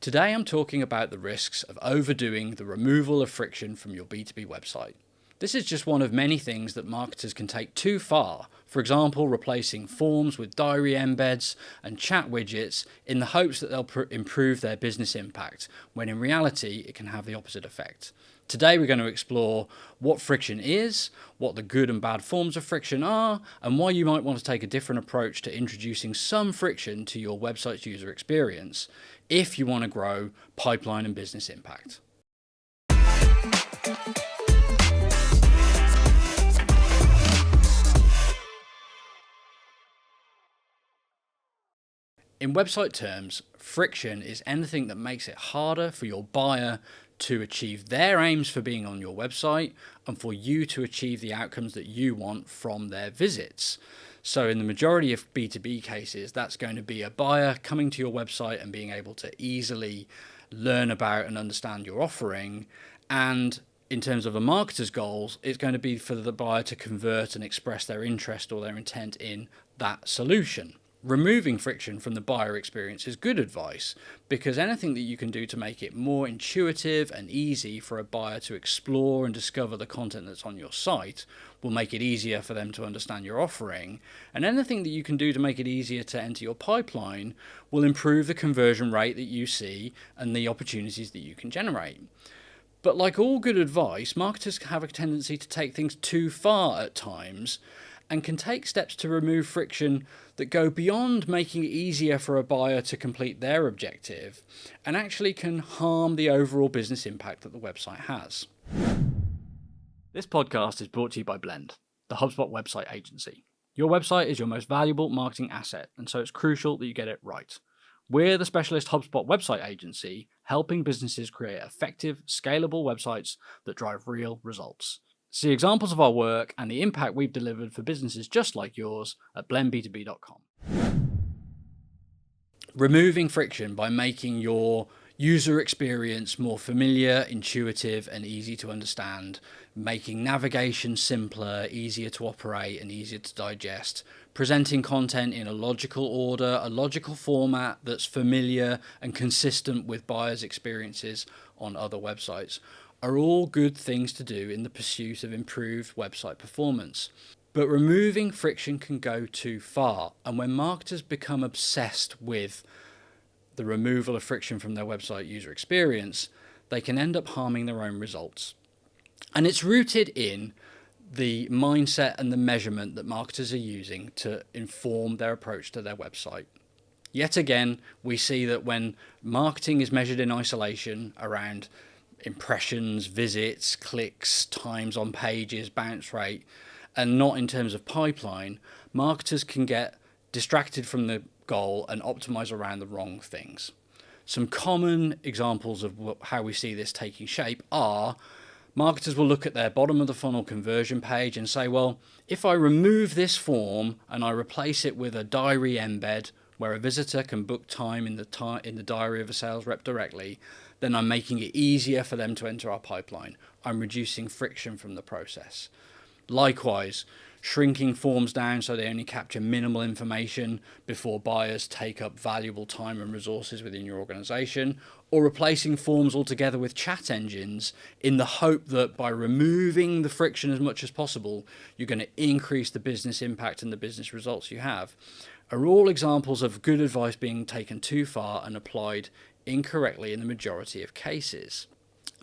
Today I'm talking about the risks of overdoing the removal of friction from your B2B website. This is just one of many things that marketers can take too far. For example, replacing forms with diary embeds and chat widgets in the hopes that they'll improve their business impact, when in reality it can have the opposite effect. Today we're going to explore what friction is, what the good and bad forms of friction are, and why you might want to take a different approach to introducing some friction to your website's user experience if you want to grow pipeline and business impact. In website terms, friction is anything that makes it harder for your buyer to achieve their aims for being on your website and for you to achieve the outcomes that you want from their visits. So in the majority of B2B cases, that's going to be a buyer coming to your website and being able to easily learn about and understand your offering. And in terms of a marketer's goals, it's going to be for the buyer to convert and express their interest or their intent in that solution. Removing friction from the buyer experience is good advice, because anything that you can do to make it more intuitive and easy for a buyer to explore and discover the content that's on your site will make it easier for them to understand your offering, and anything that you can do to make it easier to enter your pipeline will improve the conversion rate that you see and the opportunities that you can generate. But like all good advice, marketers have a tendency to take things too far at times and can take steps to remove friction that go beyond making it easier for a buyer to complete their objective and actually can harm the overall business impact that the website has. This podcast is brought to you by Blend, the HubSpot website agency. Your website is your most valuable marketing asset, and so it's crucial that you get it right. We're the specialist HubSpot website agency helping businesses create effective, scalable websites that drive real results. See examples of our work and the impact we've delivered for businesses just like yours at blendb2b.com. Removing friction by making your user experience more familiar, intuitive, and easy to understand, making navigation simpler, easier to operate, and easier to digest, presenting content in a logical order, a logical format that's familiar and consistent with buyers' experiences on other websites, are all good things to do in the pursuit of improved website performance. But removing friction can go too far, and when marketers become obsessed with the removal of friction from their website user experience, they can end up harming their own results. And it's rooted in the mindset and the measurement that marketers are using to inform their approach to their website. Yet again, we see that when marketing is measured in isolation around impressions, visits, clicks, times on pages, bounce rate, and not in terms of pipeline, marketers can get distracted from the goal and optimize around the wrong things. Some common examples of how we see this taking shape are marketers will look at their bottom of the funnel conversion page and say, well, if I remove this form and I replace it with a diary embed where a visitor can book time in the diary of a sales rep directly, then I'm making it easier for them to enter our pipeline. I'm reducing friction from the process. Likewise, shrinking forms down so they only capture minimal information before buyers take up valuable time and resources within your organization, or replacing forms altogether with chat engines in the hope that by removing the friction as much as possible, you're going to increase the business impact and the business results you have, are all examples of good advice being taken too far and applied incorrectly in the majority of cases.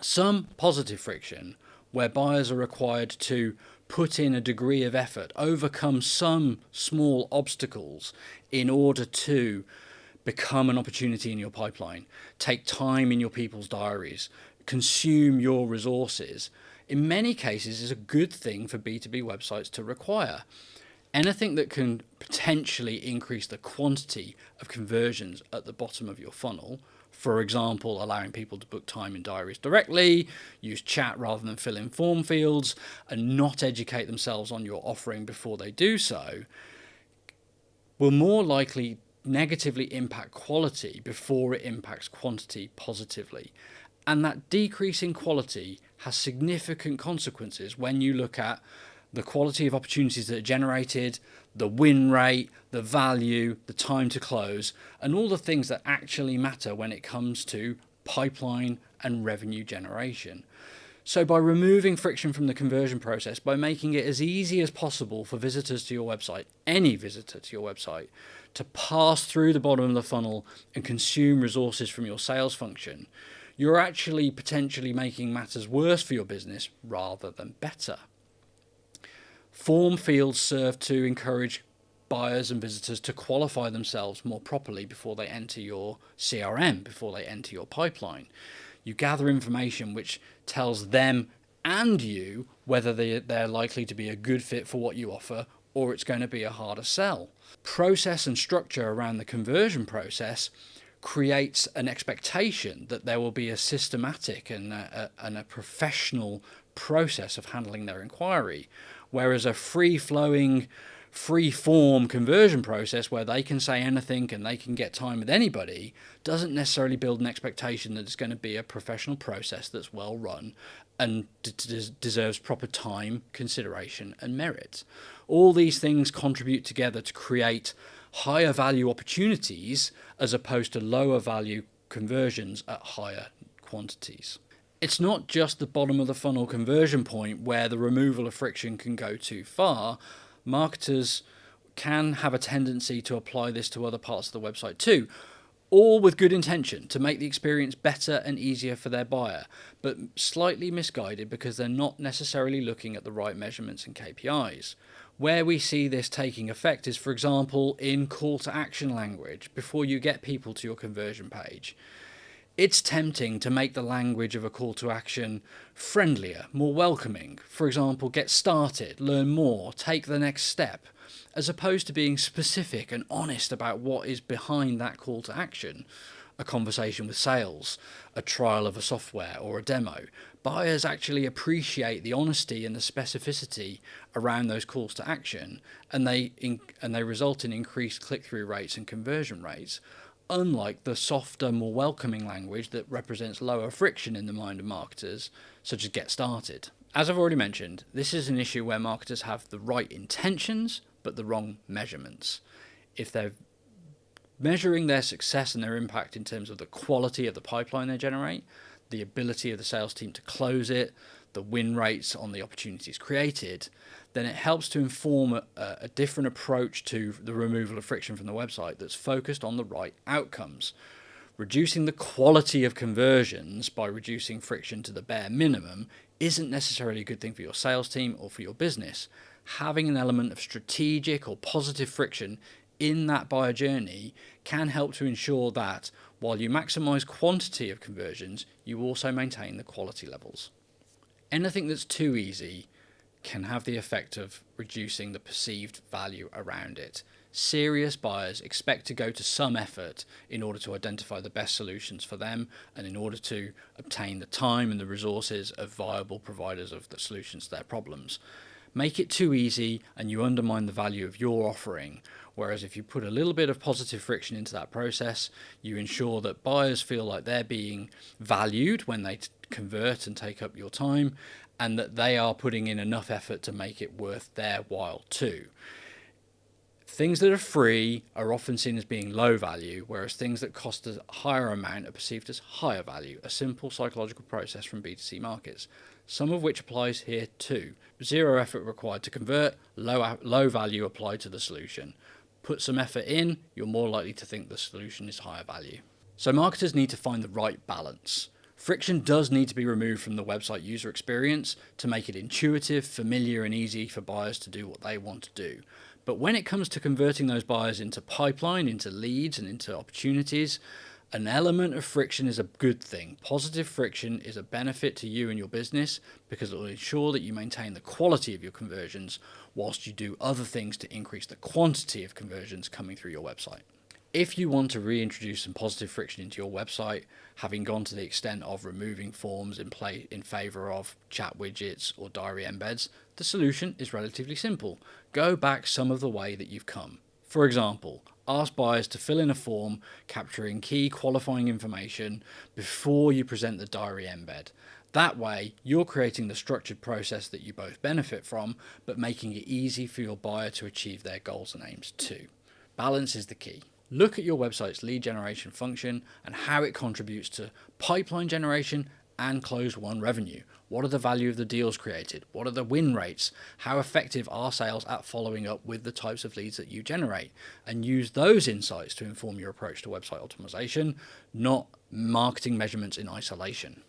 Some positive friction, where buyers are required to put in a degree of effort, overcome some small obstacles in order to become an opportunity in your pipeline, take time in your people's diaries, consume your resources, in many cases is a good thing for B2B websites to require. Anything that can potentially increase the quantity of conversions at the bottom of your funnel, for example, allowing people to book time in diaries directly, use chat rather than fill in form fields, and not educate themselves on your offering before they do so, will more likely negatively impact quality before it impacts quantity positively. And that decrease in quality has significant consequences when you look at the quality of opportunities that are generated, the win rate, the value, the time to close, and all the things that actually matter when it comes to pipeline and revenue generation. So by removing friction from the conversion process, by making it as easy as possible for visitors to your website, any visitor to your website, to pass through the bottom of the funnel and consume resources from your sales function, you're actually potentially making matters worse for your business rather than better. Form fields serve to encourage buyers and visitors to qualify themselves more properly before they enter your CRM, before they enter your pipeline. You gather information which tells them and you whether they're likely to be a good fit for what you offer or it's going to be a harder sell. Process and structure around the conversion process creates an expectation that there will be a systematic and a professional process of handling their inquiry, whereas a free-flowing, free-form conversion process where they can say anything and they can get time with anybody doesn't necessarily build an expectation that it's going to be a professional process that's well run and deserves proper time, consideration and merit. All these things contribute together to create higher value opportunities as opposed to lower value conversions at higher quantities. It's not just the bottom of the funnel conversion point where the removal of friction can go too far. Marketers can have a tendency to apply this to other parts of the website too, all with good intention to make the experience better and easier for their buyer, but slightly misguided because they're not necessarily looking at the right measurements and KPIs. Where we see this taking effect is, for example, in call to action language before you get people to your conversion page. It's tempting to make the language of a call to action friendlier, more welcoming. For example, get started, learn more, take the next step, as opposed to being specific and honest about what is behind that call to action. A conversation with sales, a trial of a software or a demo. Buyers actually appreciate the honesty and the specificity around those calls to action, and they result in increased click-through rates and conversion rates, unlike the softer, more welcoming language that represents lower friction in the mind of marketers, such as get started. As I've already mentioned, this is an issue where marketers have the right intentions but the wrong measurements. If they're measuring their success and their impact in terms of the quality of the pipeline they generate, the ability of the sales team to close it, the win rates on the opportunities created, then it helps to inform a different approach to the removal of friction from the website that's focused on the right outcomes. Reducing the quality of conversions by reducing friction to the bare minimum isn't necessarily a good thing for your sales team or for your business. Having an element of strategic or positive friction in that buyer journey can help to ensure that while you maximize quantity of conversions, you also maintain the quality levels. Anything that's too easy can have the effect of reducing the perceived value around it. Serious buyers expect to go to some effort in order to identify the best solutions for them and in order to obtain the time and the resources of viable providers of the solutions to their problems. Make it too easy and you undermine the value of your offering. Whereas if you put a little bit of positive friction into that process, you ensure that buyers feel like they're being valued when they convert and take up your time, and that they are putting in enough effort to make it worth their while too. Things that are free are often seen as being low value, whereas things that cost a higher amount are perceived as higher value, a simple psychological process from B2C markets, some of which applies here too. Zero effort required to convert, low value applied to the solution. Put some effort in, you're more likely to think the solution is higher value. So marketers need to find the right balance. Friction does need to be removed from the website user experience to make it intuitive, familiar, and easy for buyers to do what they want to do. But when it comes to converting those buyers into pipeline, into leads, and into opportunities, an element of friction is a good thing. Positive friction is a benefit to you and your business because it will ensure that you maintain the quality of your conversions whilst you do other things to increase the quantity of conversions coming through your website. If you want to reintroduce some positive friction into your website, having gone to the extent of removing forms in favor of chat widgets or diary embeds, the solution is relatively simple. Go back some of the way that you've come. For example, ask buyers to fill in a form capturing key qualifying information before you present the diary embed. That way, you're creating the structured process that you both benefit from, but making it easy for your buyer to achieve their goals and aims too. Balance is the key. Look at your website's lead generation function and how it contributes to pipeline generation and closed won revenue. What are the value of the deals created? What are the win rates? How effective are sales at following up with the types of leads that you generate? And use those insights to inform your approach to website optimization, not marketing measurements in isolation.